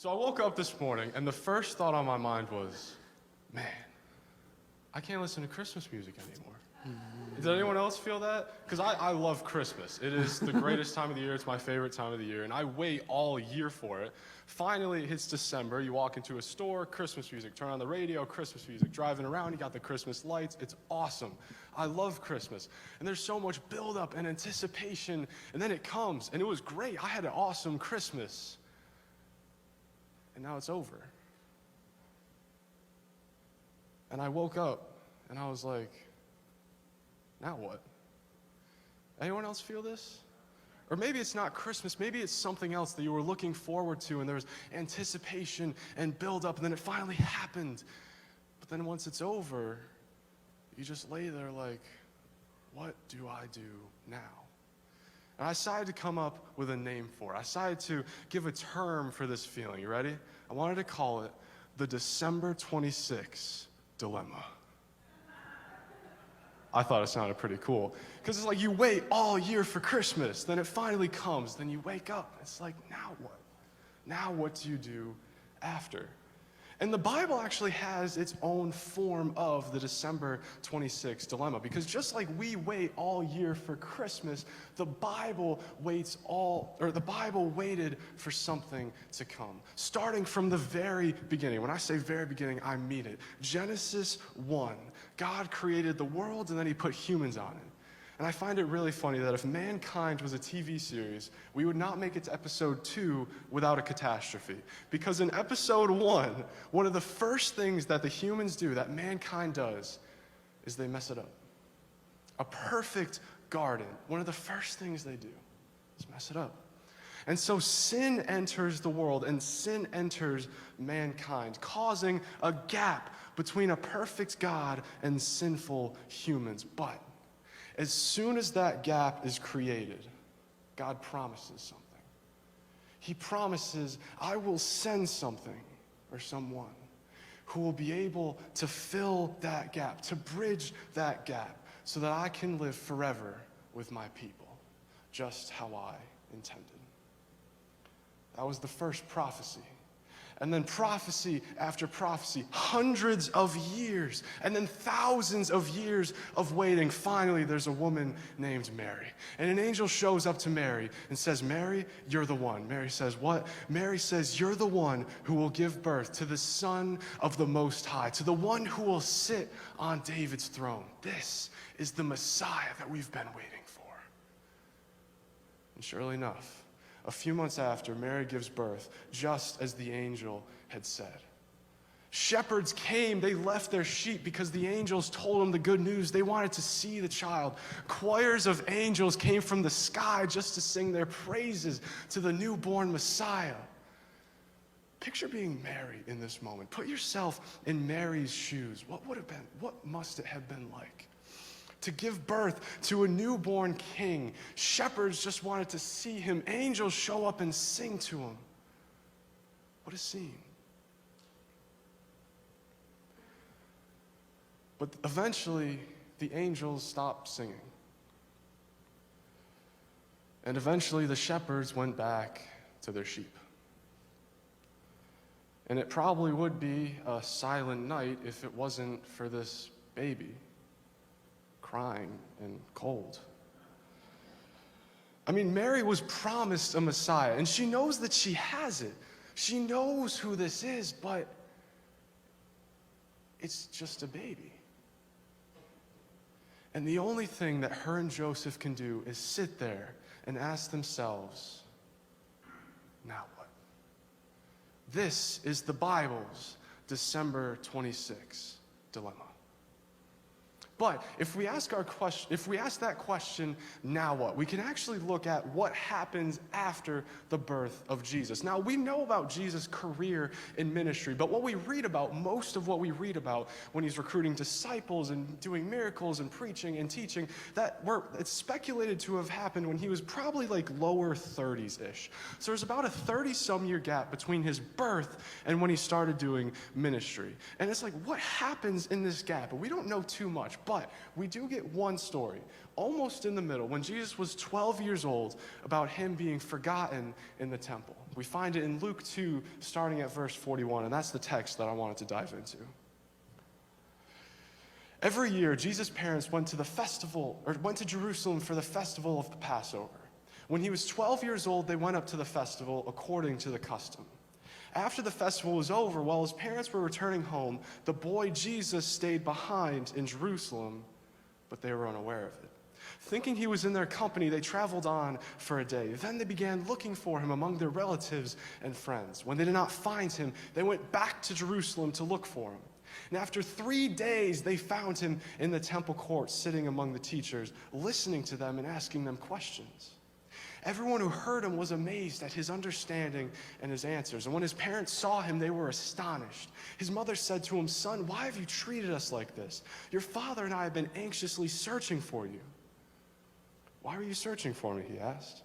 So I woke up this morning, and the first thought on my mind was, man, I can't listen to Christmas music anymore. Did anyone else feel that? Because I love Christmas. It is the greatest time of the year. It's my favorite time of the year, and I wait all year for it. Finally, it hits December. You walk into a store, Christmas music. Turn on the radio, Christmas music. Driving around, you got the Christmas lights. It's awesome. I love Christmas. And there's so much buildup and anticipation, and then it comes, and it was great. I had an awesome Christmas. And now it's over. And I woke up, and I was like, now what? Anyone else feel this? Or maybe it's not Christmas, maybe it's something else that you were looking forward to, and there was anticipation and build-up, and then it finally happened. But then once it's over, you just lay there like, what do I do now? And I decided to come up with a name for it. I decided to give a term for this feeling. You ready? I wanted to call it the December 26 dilemma. I thought it sounded pretty cool. Because it's like you wait all year for Christmas, then it finally comes, then you wake up. It's like, now what? Now what do you do after? And the Bible actually has its own form of the December 26 dilemma. Because just like we wait all year for Christmas, the Bible waited for something to come. Starting from the very beginning. When I say very beginning, I mean it. Genesis 1. God created the world and then he put humans on it. And I find it really funny that if Mankind was a TV series, we would not make it to episode 2 without a catastrophe. Because in episode 1, one of the first things that the humans do, that mankind does, is they mess it up. A perfect garden, one of the first things they do is mess it up. And so sin enters the world, and sin enters mankind, causing a gap between a perfect God and sinful humans. But as soon as that gap is created, God promises something. He promises, I will send something or someone who will be able to fill that gap, to bridge that gap, so that I can live forever with my people, just how I intended. That was the first prophecy. And then prophecy after prophecy, hundreds of years, and then thousands of years of waiting. Finally, there's a woman named Mary. And an angel shows up to Mary and says, Mary, you're the one. Mary says, what? Mary says, you're the one who will give birth to the Son of the Most High, to the one who will sit on David's throne. This is the Messiah that we've been waiting for. And surely enough, a few months after, Mary gives birth, just as the angel had said. Shepherds came, they left their sheep because the angels told them the good news. They wanted to see the child. Choirs of angels came from the sky just to sing their praises to the newborn Messiah. Picture being Mary in this moment. Put yourself in Mary's shoes. What must it have been like? To give birth to a newborn king. Shepherds just wanted to see him. Angels show up and sing to him. What a scene. But eventually, the angels stopped singing. And eventually, the shepherds went back to their sheep. And it probably would be a silent night if it wasn't for this baby crying and cold. I mean, Mary was promised a Messiah, and she knows that she has it. She knows who this is, but it's just a baby. And the only thing that her and Joseph can do is sit there and ask themselves, now what? This is the Bible's December 26 dilemma. But if we ask that question, now what? We can actually look at what happens after the birth of Jesus. Now, we know about Jesus' career in ministry, but what we read about, most of what we read about when he's recruiting disciples and doing miracles and preaching and teaching, it's speculated to have happened when he was probably like lower 30s-ish. So there's about a 30-some-year gap between his birth and when he started doing ministry. And it's like, what happens in this gap? And we don't know too much. But we do get one story, almost in the middle, when Jesus was 12 years old, about him being forgotten in the temple. We find it in Luke 2, starting at verse 41, and that's the text that I wanted to dive into. Every year, Jesus' parents went to Jerusalem for the festival of the Passover. When he was 12 years old, they went up to the festival according to the custom. After the festival was over, while his parents were returning home, the boy Jesus stayed behind in Jerusalem, but they were unaware of it. Thinking he was in their company, they traveled on for a day. Then they began looking for him among their relatives and friends. When they did not find him, they went back to Jerusalem to look for him. And after 3 days, they found him in the temple courts, sitting among the teachers, listening to them and asking them questions. Everyone who heard him was amazed at his understanding and his answers. And when his parents saw him, they were astonished. His mother said to him, "Son, why have you treated us like this? Your father and I have been anxiously searching for you." "Why were you searching for me?" he asked.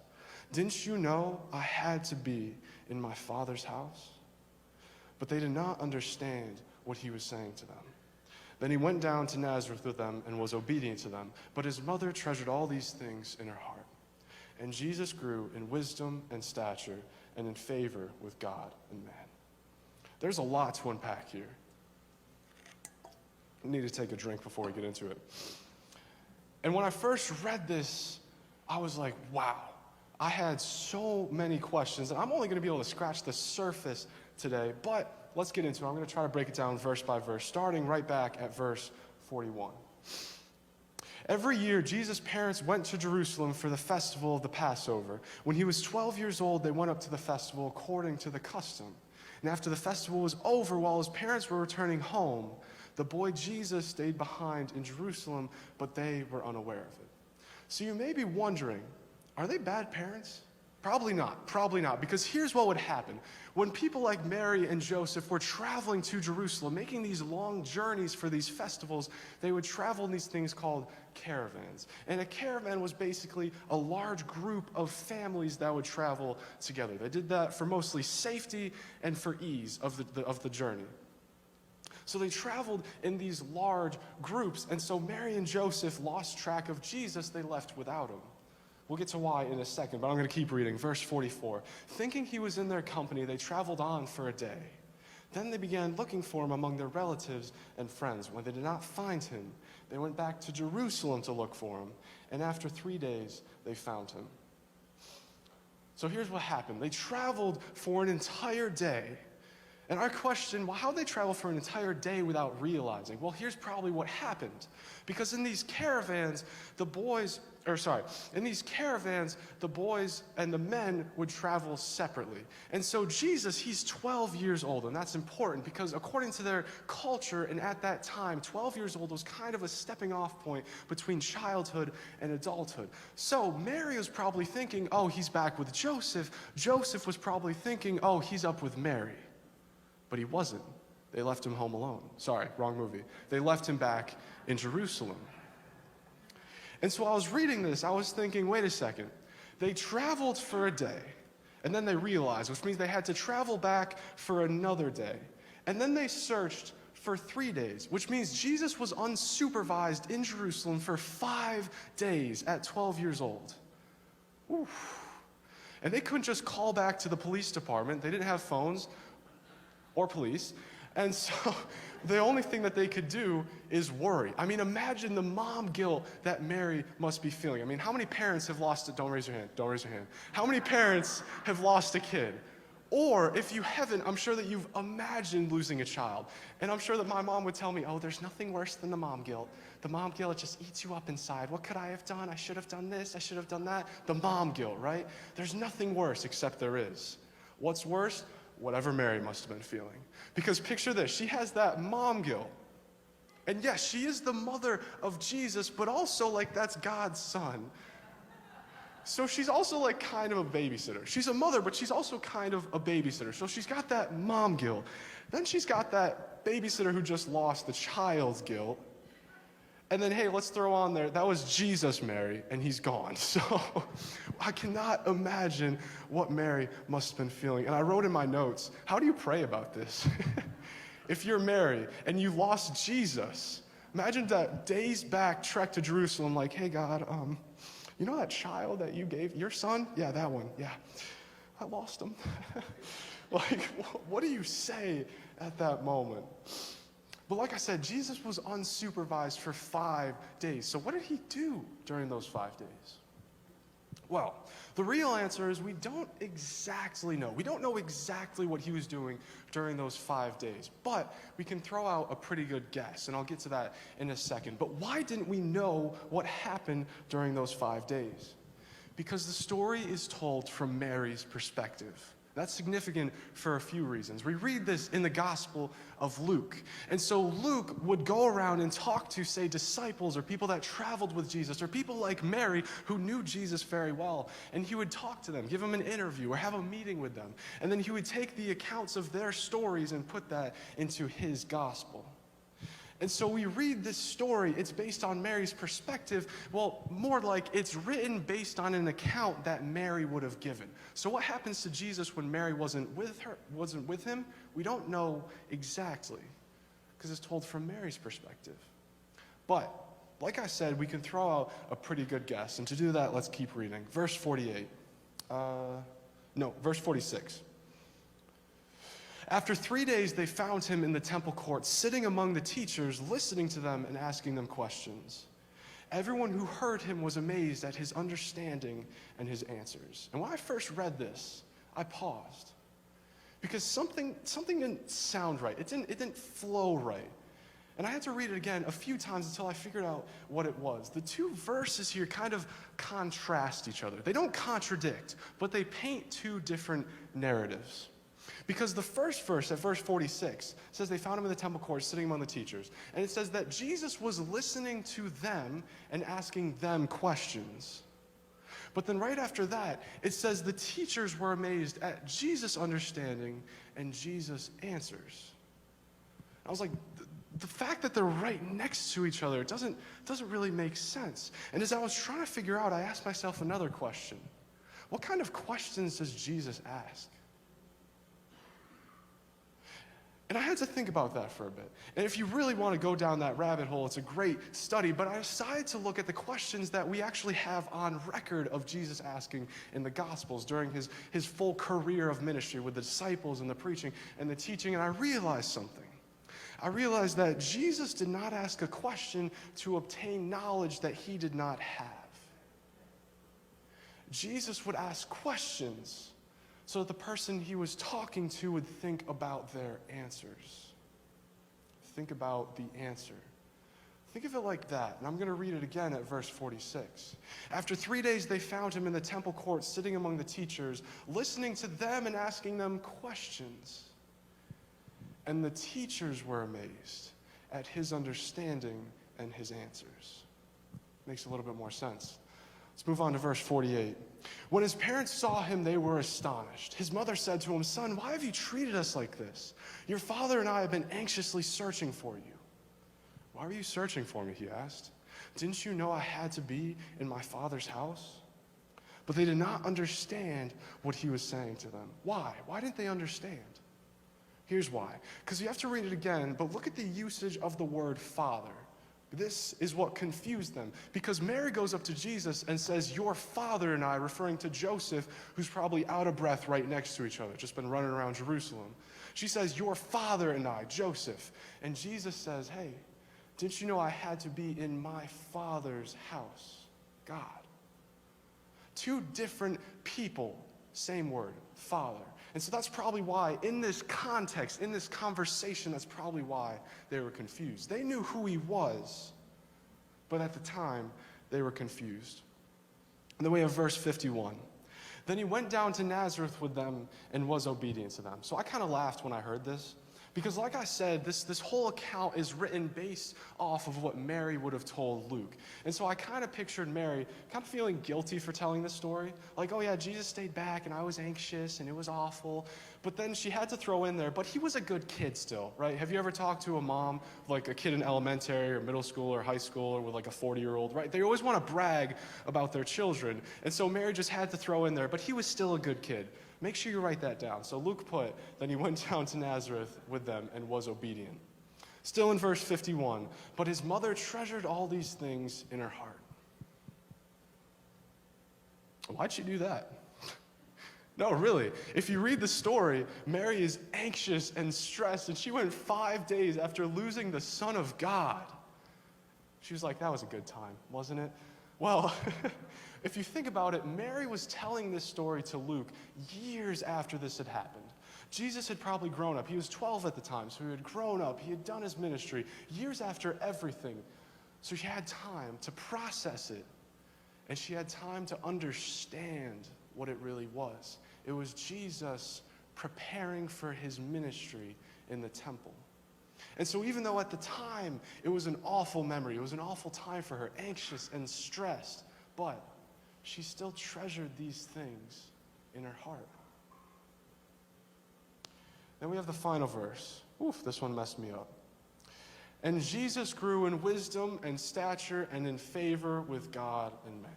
"Didn't you know I had to be in my father's house?" But they did not understand what he was saying to them. Then he went down to Nazareth with them and was obedient to them. But his mother treasured all these things in her heart. And Jesus grew in wisdom and stature and in favor with God and man. There's a lot to unpack here. I need to take a drink before we get into it. And when I first read this, I was like, wow. I had so many questions, and I'm only going to be able to scratch the surface today, but let's get into it. I'm going to try to break it down verse by verse, starting right back at verse 41. Every year, Jesus' parents went to Jerusalem for the festival of the Passover. When he was 12 years old, they went up to the festival according to the custom. And after the festival was over, while his parents were returning home, the boy Jesus stayed behind in Jerusalem, but they were unaware of it. So you may be wondering, are they bad parents? Probably not, because here's what would happen. When people like Mary and Joseph were traveling to Jerusalem, making these long journeys for these festivals, they would travel in these things called caravans. And a caravan was basically a large group of families that would travel together. They did that for mostly safety and for ease of the journey. So they traveled in these large groups, and so Mary and Joseph lost track of Jesus. They left without him. We'll get to why in a second, but I'm going to keep reading. Verse 44. Thinking he was in their company, they traveled on for a day. Then they began looking for him among their relatives and friends. When they did not find him, they went back to Jerusalem to look for him. And after 3 days, they found him. So here's what happened. They traveled for an entire day. And our question, well, how did they travel for an entire day without realizing? Well, here's probably what happened. Because in these caravans, the boys and the men would travel separately. And so Jesus, he's 12 years old, and that's important because according to their culture and at that time, 12 years old was kind of a stepping off point between childhood and adulthood. So Mary was probably thinking, oh, he's back with Joseph. Joseph was probably thinking, oh, he's up with Mary. But he wasn't. They left him home alone. Sorry, wrong movie. They left him back in Jerusalem. And so I was reading this, I was thinking, wait a second. They traveled for a day, and then they realized, which means they had to travel back for another day. And then they searched for 3 days, which means Jesus was unsupervised in Jerusalem for 5 days at 12 years old. Oof. And they couldn't just call back to the police department. They didn't have phones or police. And so the only thing that they could do is worry. I mean, imagine the mom guilt that Mary must be feeling. I mean, how many parents have lost it? Don't raise your hand. Don't raise your hand. How many parents have lost a kid? Or if you haven't, I'm sure that you've imagined losing a child. And I'm sure that my mom would tell me, oh, there's nothing worse than the mom guilt. The mom guilt just eats you up inside. What could I have done? I should have done this. I should have done that. The mom guilt, right? There's nothing worse except there is. What's worse? Whatever Mary must have been feeling. Because picture this, she has that mom guilt. And yes, she is the mother of Jesus, but also like that's God's son. So she's also like kind of a babysitter. She's a mother, but she's also kind of a babysitter. So she's got that mom guilt. Then she's got that babysitter who just lost the child's guilt. And then, hey, let's throw on there, that was Jesus, Mary, and he's gone. So I cannot imagine what Mary must have been feeling. And I wrote in my notes, how do you pray about this? If you're Mary and you lost Jesus, imagine that days back trek to Jerusalem like, hey, God, you know that child that you gave, your son? Yeah, that one, yeah. I lost him. Like, what do you say at that moment? But like I said, Jesus was unsupervised for 5 days. So what did he do during those 5 days? Well, the real answer is we don't exactly know. We don't know exactly what he was doing during those 5 days, but we can throw out a pretty good guess, and I'll get to that in a second. But why didn't we know what happened during those 5 days? Because the story is told from Mary's perspective. That's significant for a few reasons. We read this in the Gospel of Luke. And so Luke would go around and talk to, say, disciples or people that traveled with Jesus or people like Mary who knew Jesus very well. And he would talk to them, give them an interview or have a meeting with them. And then he would take the accounts of their stories and put that into his gospel. And so we read this story, it's based on Mary's perspective. Well, more like it's written based on an account that Mary would have given. So what happens to Jesus when Mary wasn't with him? We don't know exactly, because it's told from Mary's perspective. But, like I said, we can throw out a pretty good guess. And to do that, let's keep reading. Verse 46. After 3 days, they found him in the temple court, sitting among the teachers, listening to them and asking them questions. Everyone who heard him was amazed at his understanding and his answers. And when I first read this, I paused. Because something didn't sound right. It didn't flow right. And I had to read it again a few times until I figured out what it was. The two verses here kind of contrast each other. They don't contradict, but they paint two different narratives. Because the first verse, at verse 46, says they found him in the temple court sitting among the teachers. And it says that Jesus was listening to them and asking them questions. But then right after that, it says the teachers were amazed at Jesus' understanding and Jesus' answers. I was like, the fact that they're right next to each other doesn't really make sense. And as I was trying to figure out, I asked myself another question. What kind of questions does Jesus ask? And I had to think about that for a bit. And if you really want to go down that rabbit hole, it's a great study. But I decided to look at the questions that we actually have on record of Jesus asking in the Gospels during his full career of ministry with the disciples and the preaching and the teaching. And I realized something. I realized that Jesus did not ask a question to obtain knowledge that he did not have. Jesus would ask questions so that the person he was talking to would think about their answers. Think about the answer. Think of it like that. And I'm going to read it again at verse 46. After 3 days, they found him in the temple court, sitting among the teachers, listening to them and asking them questions. And the teachers were amazed at his understanding and his answers. Makes a little bit more sense. Let's move on to verse 48. When his parents saw him, they were astonished. His mother said to him, "Son, why have you treated us like this? Your father and I have been anxiously searching for you." "Why were you searching for me?" he asked. "Didn't you know I had to be in my father's house?" But they did not understand what he was saying to them. Why? Why didn't they understand? Here's why. Because you have to read it again, but look at the usage of the word father. This is what confused them, because Mary goes up to Jesus and says, "Your father and I," referring to Joseph, who's probably out of breath right next to each other, just been running around Jerusalem. She says, "Your father and I," Joseph. And Jesus says, "Hey, didn't you know I had to be in my father's house?" God. Two different people, same word, father. And so that's probably why, in this context, in this conversation, that's probably why they were confused. They knew who he was, but at the time, they were confused. And then we have verse 51. Then he went down to Nazareth with them and was obedient to them. So I kind of laughed when I heard this, because like I said, this whole account is written based off of what Mary would have told Luke. And so I kind of pictured Mary kind of feeling guilty for telling this story. Like, oh yeah, Jesus stayed back and I was anxious and it was awful. But then she had to throw in there, but he was a good kid still, right? Have you ever talked to a mom, like a kid in elementary or middle school or high school, or with like a 40-year-old, right? They always want to brag about their children. And so Mary just had to throw in there, but he was still a good kid. Make sure you write that down. So Luke put, then he went down to Nazareth with them and was obedient. Still in verse 51, but his mother treasured all these things in her heart. Why'd she do that? No, really. If you read the story, Mary is anxious and stressed, and she went 5 days after losing the Son of God. She was like, that was a good time, wasn't it? Well, if you think about it, Mary was telling this story to Luke years after this had happened. Jesus had probably grown up. He was 12 at the time, so he had grown up. He had done his ministry years after everything. So she had time to process it, and she had time to understand what it really was. It was Jesus preparing for his ministry in the temple. And so even though at the time it was an awful memory, it was an awful time for her, anxious and stressed, but she still treasured these things in her heart. Then we have the final verse. Oof, this one messed me up. And Jesus grew in wisdom and stature and in favor with God and man.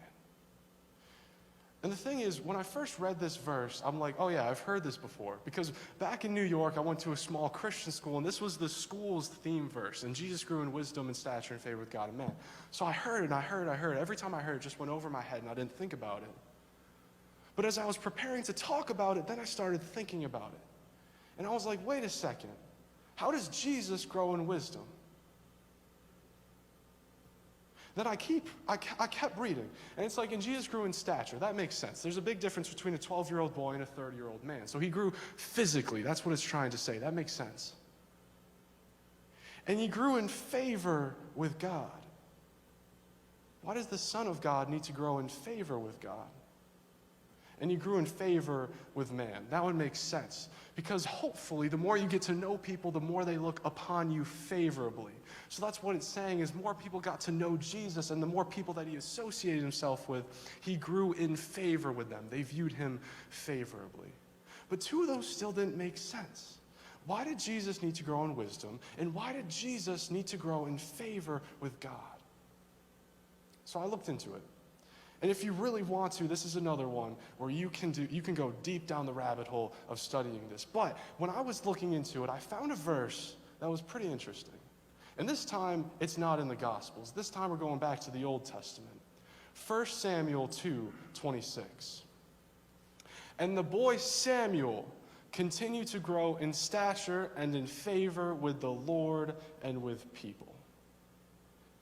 And the thing is, when I first read this verse, I'm like, oh yeah, I've heard this before. Because back in New York, I went to a small Christian school, and this was the school's theme verse. And Jesus grew in wisdom and stature and favor with God and man. So I heard it, and I heard it. Every time I heard it, just went over my head, and I didn't think about it. But as I was preparing to talk about it, then I started thinking about it. And I was like, wait a second. How does Jesus grow in wisdom? Then I kept reading, and it's like, and Jesus grew in stature. That makes sense. There's a big difference between a 12-year-old boy and a 30-year-old man. So he grew physically. That's what it's trying to say. That makes sense. And he grew in favor with God. Why does the Son of God need to grow in favor with God? And he grew in favor with man. That would make sense. Because hopefully, the more you get to know people, the more they look upon you favorably. So that's what it's saying, is more people got to know Jesus, and the more people that he associated himself with, he grew in favor with them. They viewed him favorably. But two of those still didn't make sense. Why did Jesus need to grow in wisdom? And why did Jesus need to grow in favor with God? So I looked into it. And if you really want to, this is another one where you can go deep down the rabbit hole of studying this. But when I was looking into it, I found a verse that was pretty interesting. And this time, it's not in the Gospels. This time we're going back to the Old Testament. 1 Samuel 2:26. And the boy Samuel continued to grow in stature and in favor with the Lord and with people.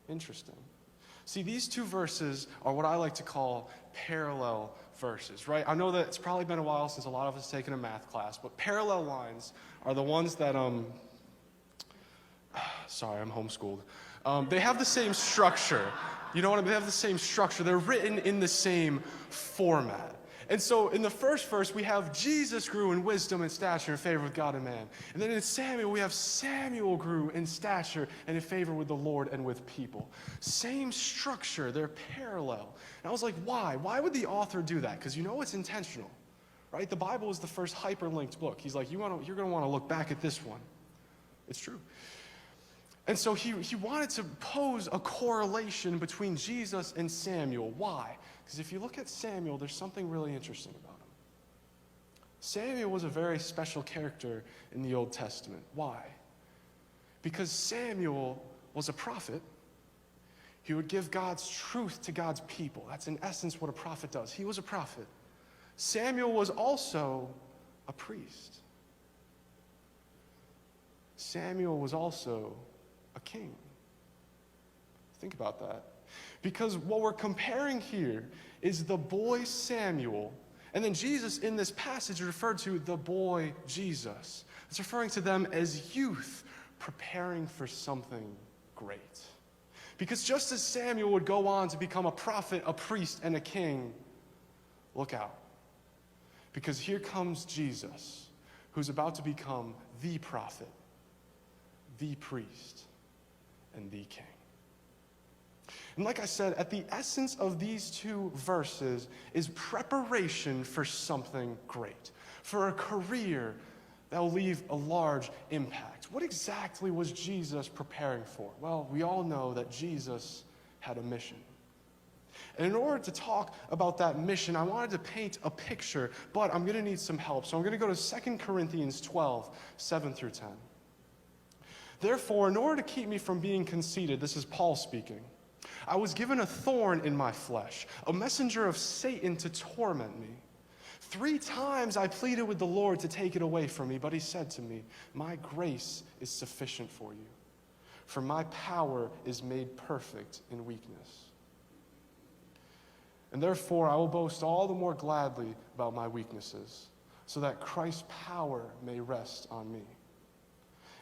Interesting. See, these two verses are what I like to call parallel verses, right? I know that it's probably been a while since a lot of us have taken a math class, but parallel lines are the ones that, sorry, I'm homeschooled. They have the same structure. You know what I mean? They have the same structure. They're written in the same format. And so in the first verse, we have Jesus grew in wisdom and stature in favor with God and man. And then in Samuel, we have Samuel grew in stature and in favor with the Lord and with people. Same structure. They're parallel. And I was like, why? Why would the author do that? Because you know it's intentional, right? The Bible is the first hyperlinked book. He's like, you're going to want to look back at this one. It's true. And so he wanted to pose a correlation between Jesus and Samuel. Why? Because if you look at Samuel, there's something really interesting about him. Samuel was a very special character in the Old Testament. Why? Because Samuel was a prophet. He would give God's truth to God's people. That's in essence what a prophet does. He was a prophet. Samuel was also a priest. Samuel was also a king. Think about that. Because what we're comparing here is the boy Samuel, and then Jesus in this passage is referred to the boy Jesus. It's referring to them as youth preparing for something great. Because just as Samuel would go on to become a prophet, a priest, and a king, look out. Because here comes Jesus, who's about to become the prophet, the priest, and the king. And like I said, at the essence of these two verses is preparation for something great, for a career that will leave a large impact. What exactly was Jesus preparing for? Well, we all know that Jesus had a mission. And in order to talk about that mission, I wanted to paint a picture, but I'm going to need some help. So I'm going to go to 2 Corinthians 12, 7 through 10. Therefore, in order to keep me from being conceited, this is Paul speaking, I was given a thorn in my flesh, a messenger of Satan to torment me. 3 times I pleaded with the Lord to take it away from me, but he said to me, my grace is sufficient for you, for my power is made perfect in weakness. And therefore I will boast all the more gladly about my weaknesses, so that Christ's power may rest on me.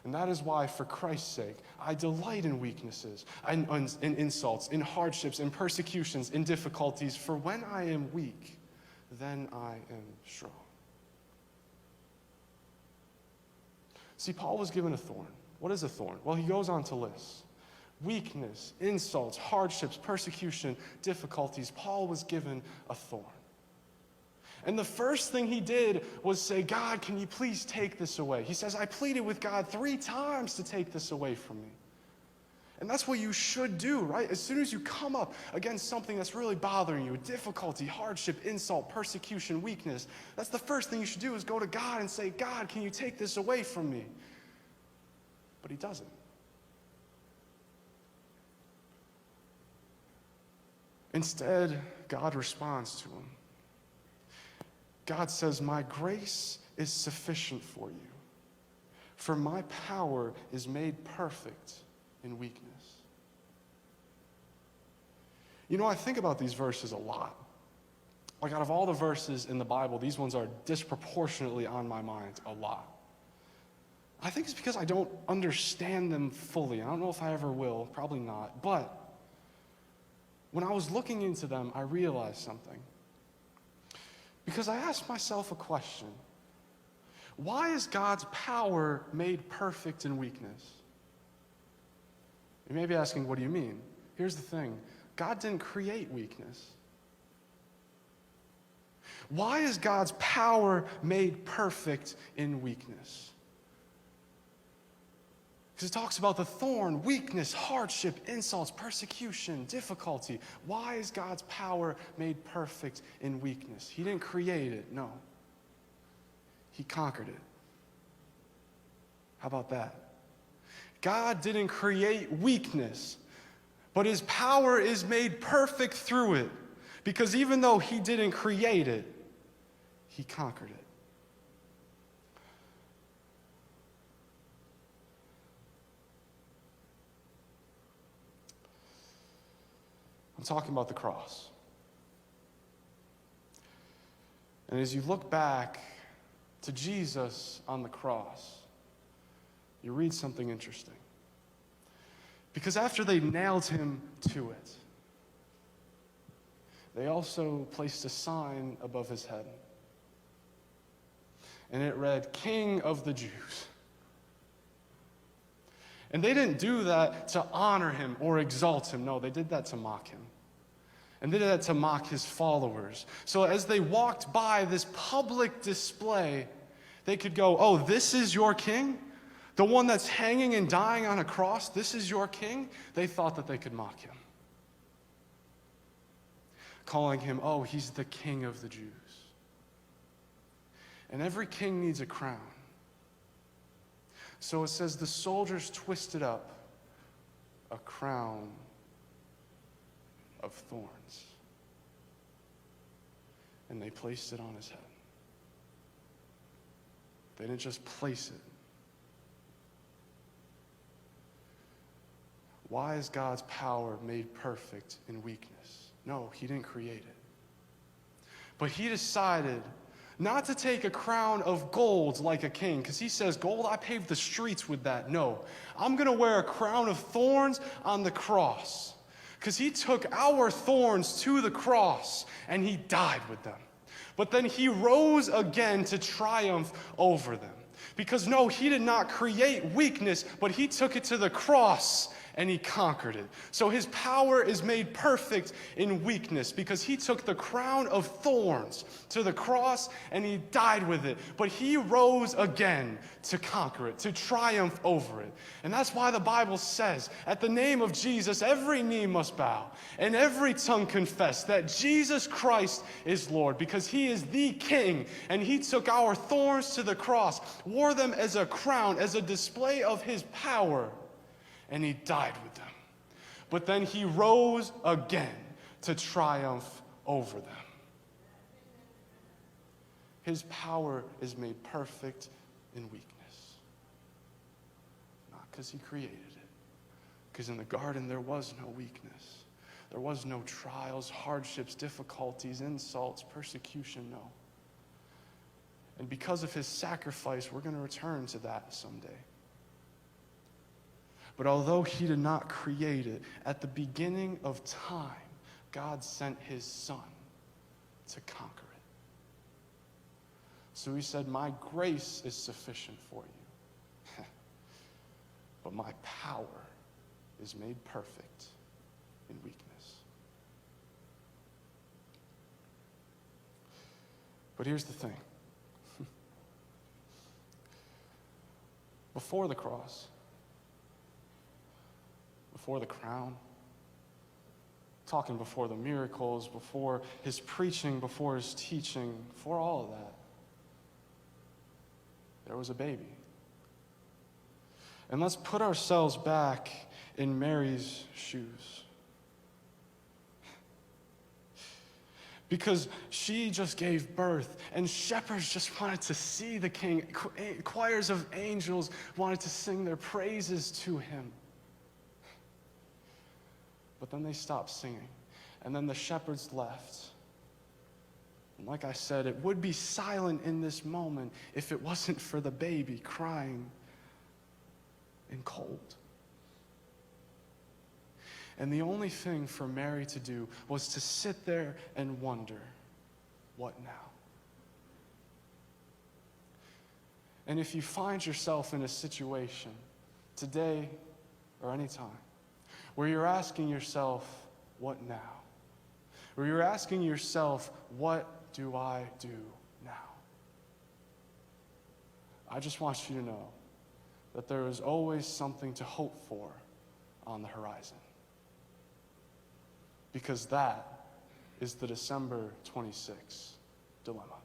And that is why, for Christ's sake, I delight in weaknesses, in insults, in hardships, in persecutions, in difficulties. For when I am weak, then I am strong. See, Paul was given a thorn. What is a thorn? Well, he goes on to list weakness, insults, hardships, persecution, difficulties. Paul was given a thorn. And the first thing he did was say, God, can you please take this away? He says, I pleaded with God 3 times to take this away from me. And that's what you should do, right? As soon as you come up against something that's really bothering you, difficulty, hardship, insult, persecution, weakness, that's the first thing you should do is go to God and say, God, can you take this away from me? But he doesn't. Instead, God responds to him. God says, my grace is sufficient for you, for my power is made perfect in weakness. You know, I think about these verses a lot. Like, out of all the verses in the Bible, these ones are disproportionately on my mind a lot. I think it's because I don't understand them fully. I don't know if I ever will, probably not. But when I was looking into them, I realized something. Because I asked myself a question. Why is God's power made perfect in weakness? You may be asking, what do you mean? Here's the thing. God didn't create weakness. Why is God's power made perfect in weakness? Because it talks about the thorn, weakness, hardship, insults, persecution, difficulty. Why is God's power made perfect in weakness? He didn't create it, no. He conquered it. How about that? God didn't create weakness, but his power is made perfect through it. Because even though he didn't create it, he conquered it. I'm talking about the cross. And as you look back to Jesus on the cross, you read something interesting. Because after they nailed him to it, they also placed a sign above his head. And it read, King of the Jews. And they didn't do that to honor him or exalt him. No, they did that to mock him. And they did that to mock his followers. So as they walked by this public display, they could go, oh, this is your king? The one that's hanging and dying on a cross, this is your king? They thought that they could mock him. Calling him, oh, he's the King of the Jews. And every king needs a crown. So it says the soldiers twisted up a crown of thorns. And they placed it on his head. They didn't just place it. Why is God's power made perfect in weakness? No, he didn't create it. But he decided not to take a crown of gold like a king, because he says, gold, I paved the streets with that. No, I'm going to wear a crown of thorns on the cross, because he took our thorns to the cross and he died with them. But then he rose again to triumph over them. Because no, he did not create weakness, but he took it to the cross and he conquered it. So his power is made perfect in weakness because he took the crown of thorns to the cross and he died with it. But he rose again to conquer it, to triumph over it. And that's why the Bible says, at the name of Jesus, every knee must bow and every tongue confess that Jesus Christ is Lord, because he is the King and he took our thorns to the cross, wore them as a crown, as a display of his power, and he died with them. But then he rose again to triumph over them. His power is made perfect in weakness. Not because he created it. Because in the garden there was no weakness. There was no trials, hardships, difficulties, insults, persecution, no. And because of his sacrifice, we're going to return to that someday. But although he did not create it, at the beginning of time, God sent his Son to conquer it. So he said, my grace is sufficient for you, but my power is made perfect in weakness. But here's the thing. Before the cross, before the crown, talking before the miracles, before his preaching, before his teaching, before all of that, there was a baby. And let's put ourselves back in Mary's shoes. Because she just gave birth, and shepherds just wanted to see the king. Choirs of angels wanted to sing their praises to him. But then they stopped singing, and then the shepherds left. And like I said, it would be silent in this moment if it wasn't for the baby crying in cold. And the only thing for Mary to do was to sit there and wonder, what now? And if you find yourself in a situation today or any time where you're asking yourself, what now? Where you're asking yourself, what do I do now? I just want you to know that there is always something to hope for on the horizon. Because that is the December 26th dilemma.